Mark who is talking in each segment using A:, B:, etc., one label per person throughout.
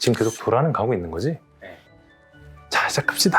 A: 지금 계속 돌아는 가고 있는 거지?
B: 네.
A: 자, 시작합시다.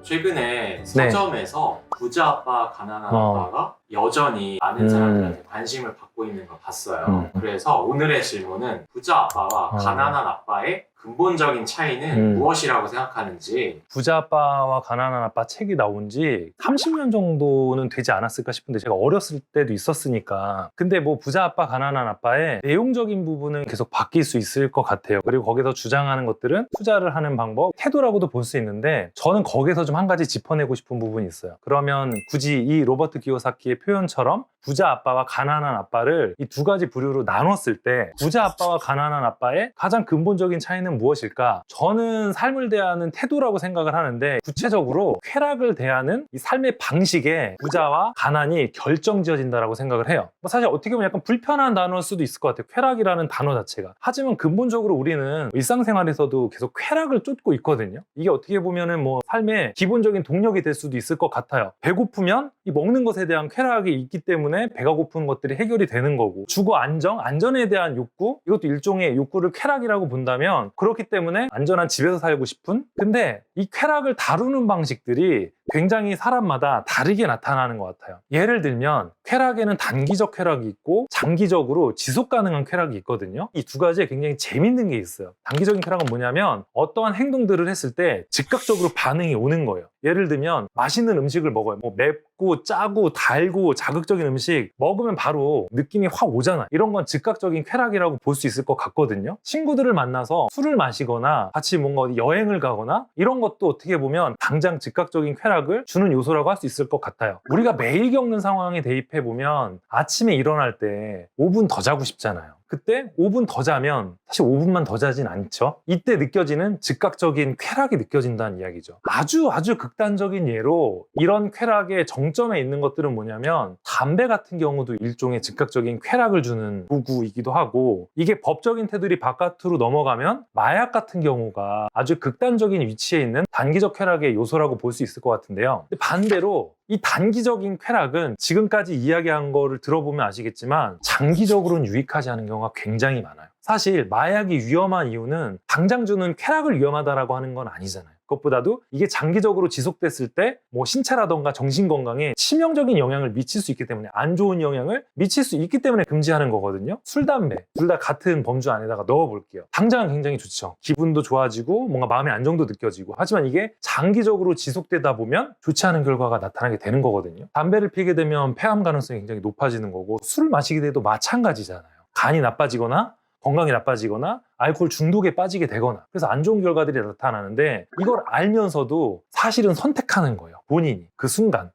B: 최근에 서점에서 부자 아빠, 가난한 아빠가 여전히 많은 사람들한테 관심을 받고 있는 걸 봤어요. 그래서 오늘의 질문은 부자 아빠와 가난한 아빠의 근본적인 차이는 무엇이라고 생각하는지.
A: 부자 아빠와 가난한 아빠 책이 나온 지 30년 정도는 되지 않았을까 싶은데 제가 어렸을 때도 있었으니까. 근데 뭐 부자 아빠, 가난한 아빠의 내용적인 부분은 계속 바뀔 수 있을 것 같아요. 그리고 거기서 주장하는 것들은 투자를 하는 방법, 태도라고도 볼 수 있는데 저는 거기서 좀 한 가지 짚어내고 싶은 부분이 있어요. 그러면 굳이 이 로버트 기요사키의 표현처럼 부자 아빠와 가난한 아빠를 이 두 가지 부류로 나눴을 때 부자 아빠와 가난한 아빠의 가장 근본적인 차이는 무엇일까? 저는 삶을 대하는 태도라고 생각을 하는데 구체적으로 쾌락을 대하는 이 삶의 방식에 부자와 가난이 결정지어진다라고 생각을 해요. 뭐 사실 어떻게 보면 약간 불편한 단어일 수도 있을 것 같아요. 쾌락이라는 단어 자체가. 하지만 근본적으로 우리는 일상생활에서도 계속 쾌락을 쫓고 있거든요. 이게 어떻게 보면은 뭐 삶의 기본적인 동력이 될 수도 있을 것 같아요. 배고프면 이 먹는 것에 대한 쾌락이 있기 때문에 배가 고픈 것들이 해결이 되는 거고, 주거 안정, 안전에 대한 욕구, 이것도 일종의 욕구를 쾌락이라고 본다면 그렇기 때문에 안전한 집에서 살고 싶은. 근데 이 쾌락을 다루는 방식들이 굉장히 사람마다 다르게 나타나는 것 같아요. 예를 들면 쾌락에는 단기적 쾌락이 있고 장기적으로 지속 가능한 쾌락이 있거든요. 이 두 가지에 굉장히 재밌는 게 있어요. 단기적인 쾌락은 뭐냐면 어떠한 행동들을 했을 때 즉각적으로 반응이 오는 거예요. 예를 들면 맛있는 음식을 먹어요. 뭐 맵고 짜고 달고 자극적인 음식 먹으면 바로 느낌이 확 오잖아요. 이런 건 즉각적인 쾌락이라고 볼 수 있을 것 같거든요. 친구들을 만나서 술을 마시거나 같이 뭔가 어디 여행을 가거나 이런 것도 어떻게 보면 당장 즉각적인 쾌락을 주는 요소라고 할 수 있을 것 같아요. 우리가 매일 겪는 상황에 대입해 보면 아침에 일어날 때 5분 더 자고 싶잖아요. 그때 5분 더 자면 사실 5분만 더 자진 않죠. 이때 느껴지는 즉각적인 쾌락이 느껴진다는 이야기죠. 아주 극단적인 예로 이런 쾌락의 정점에 있는 것들은 뭐냐면 담배 같은 경우도 일종의 즉각적인 쾌락을 주는 도구이기도 하고, 이게 법적인 테두리 바깥으로 넘어가면 마약 같은 경우가 아주 극단적인 위치에 있는 단기적 쾌락의 요소라고 볼 수 있을 것 같은데요. 반대로 이 단기적인 쾌락은 지금까지 이야기한 거를 들어보면 아시겠지만 장기적으로는 유익하지 않은 경우가 굉장히 많아요. 사실 마약이 위험한 이유는 당장 주는 쾌락을 위험하다라고 하는 건 아니잖아요. 그것보다도 이게 장기적으로 지속됐을 때 뭐 신체라던가 정신건강에 치명적인 영향을 미칠 수 있기 때문에, 안 좋은 영향을 미칠 수 있기 때문에 금지하는 거거든요. 술, 담배 둘 다 같은 범주 안에다가 넣어볼게요. 당장은 굉장히 좋죠. 기분도 좋아지고 뭔가 마음의 안정도 느껴지고. 하지만 이게 장기적으로 지속되다 보면 좋지 않은 결과가 나타나게 되는 거거든요. 담배를 피게 되면 폐암 가능성이 굉장히 높아지는 거고, 술을 마시게 돼도 마찬가지잖아요. 간이 나빠지거나 건강이 나빠지거나 알코올 중독에 빠지게 되거나, 그래서 안 좋은 결과들이 나타나는데 이걸 알면서도 사실은 선택하는 거예요. 본인이 그 순간에.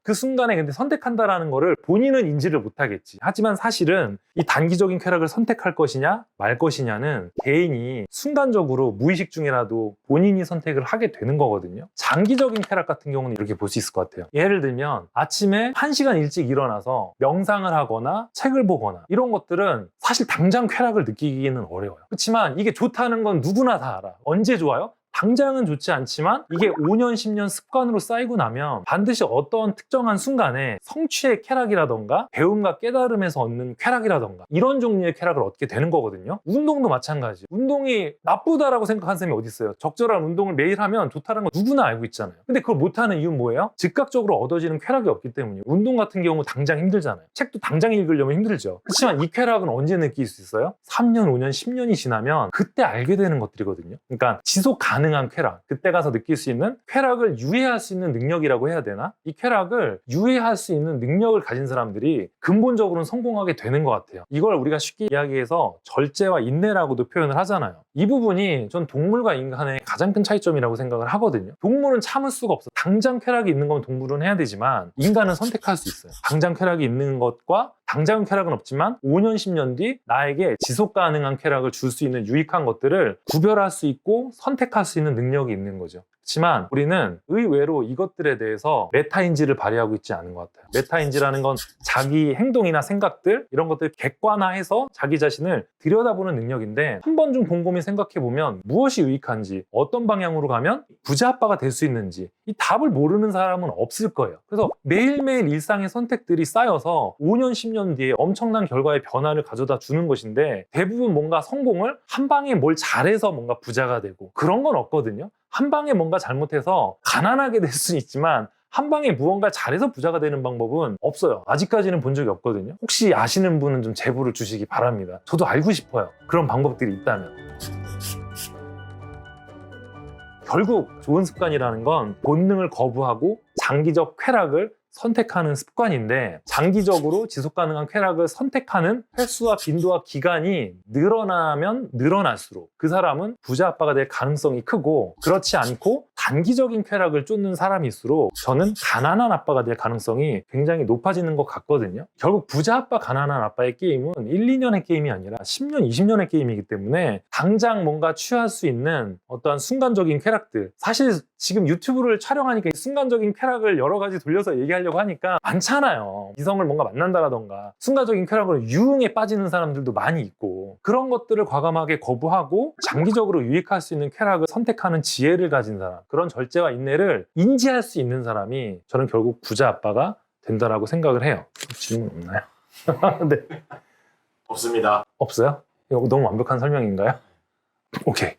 A: 근데 선택한다라는 거를 본인은 인지를 못하겠지. 하지만 사실은 이 단기적인 쾌락을 선택할 것이냐 말 것이냐는 개인이 순간적으로 무의식 중이라도 본인이 선택을 하게 되는 거거든요. 장기적인 쾌락 같은 경우는 이렇게 볼 수 있을 것 같아요. 예를 들면 아침에 1시간 일찍 일어나서 명상을 하거나 책을 보거나 이런 것들은 사실 당장 쾌락을 느끼기는 어려워요. 그렇지만 이게 좋다는 건 누구나 다 알아. 언제 좋아요? 당장은 좋지 않지만 이게 5년, 10년 습관으로 쌓이고 나면 반드시 어떤 특정한 순간에 성취의 쾌락이라던가 배움과 깨달음에서 얻는 쾌락이라던가 이런 종류의 쾌락을 얻게 되는 거거든요. 운동도 마찬가지. 운동이 나쁘다라고 생각하는 사람이 어디 있어요? 적절한 운동을 매일 하면 좋다는 건 누구나 알고 있잖아요. 근데 그걸 못하는 이유는 뭐예요? 즉각적으로 얻어지는 쾌락이 없기 때문이에요. 운동 같은 경우 당장 힘들잖아요. 책도 당장 읽으려면 힘들죠. 그렇지만 이 쾌락은 언제 느낄 수 있어요? 3년, 5년, 10년이 지나면 그때 알게 되는 것들이거든요. 그러니까 지속 가능한 쾌락, 그때 가서 느낄 수 있는 쾌락을 유예할 수 있는 능력이라고 해야 되나? 이 쾌락을 유예할 수 있는 능력을 가진 사람들이 근본적으로는 성공하게 되는 것 같아요. 이걸 우리가 쉽게 이야기해서 절제와 인내라고도 표현을 하잖아요. 이 부분이 전 동물과 인간의 가장 큰 차이점이라고 생각을 하거든요. 동물은 참을 수가 없어. 당장 쾌락이 있는 건 동물은 해야 되지만 인간은 선택할 수 있어요. 당장 쾌락이 있는 것과 당장은 쾌락은 없지만 5년, 10년 뒤 나에게 지속 가능한 쾌락을 줄 수 있는 유익한 것들을 구별할 수 있고 선택할 수 있는 능력이 있는 거죠. 그렇지만 우리는 의외로 이것들에 대해서 메타인지를 발휘하고 있지 않은 것 같아요. 메타인지라는 건 자기 행동이나 생각들 이런 것들 객관화해서 자기 자신을 들여다보는 능력인데 한 번 좀 곰곰이 생각해보면 무엇이 유익한지 어떤 방향으로 가면 부자 아빠가 될 수 있는지 이 답을 모르는 사람은 없을 거예요. 그래서 매일매일 일상의 선택들이 쌓여서 5년, 10년 뒤에 엄청난 결과의 변화를 가져다 주는 것인데 대부분 뭔가 성공을 한 방에 뭘 잘해서 뭔가 부자가 되고 그런 건 없거든요. 한 방에 뭔가 잘못해서 가난하게 될 수는 있지만 한 방에 무언가 잘해서 부자가 되는 방법은 없어요. 아직까지는 본 적이 없거든요. 혹시 아시는 분은 좀 제보를 주시기 바랍니다. 저도 알고 싶어요. 그런 방법들이 있다면. 결국 좋은 습관이라는 건 본능을 거부하고 장기적 쾌락을 선택하는 습관인데 장기적으로 지속 가능한 쾌락을 선택하는 횟수와 빈도와 기간이 늘어나면 늘어날수록 그 사람은 부자 아빠가 될 가능성이 크고 그렇지 않고 단기적인 쾌락을 쫓는 사람일수록 저는 가난한 아빠가 될 가능성이 굉장히 높아지는 것 같거든요. 결국 부자 아빠 가난한 아빠의 게임은 1, 2년의 게임이 아니라 10년, 20년의 게임이기 때문에 당장 뭔가 취할 수 있는 어떠한 순간적인 쾌락들 사실 지금 유튜브를 촬영하니까 순간적인 쾌락을 여러 가지 돌려서 얘기하려고 하니까 많잖아요. 이성을 뭔가 만난다라던가 순간적인 쾌락으로 유흥에 빠지는 사람들도 많이 있고 그런 것들을 과감하게 거부하고 장기적으로 유익할 수 있는 쾌락을 선택하는 지혜를 가진 사람 그런 절제와 인내를 인지할 수 있는 사람이 저는 결국 부자 아빠가 된다라고 생각을 해요. 질문 없나요? 네.
B: 없습니다.
A: 없어요? 이거 너무 완벽한 설명인가요? 오케이.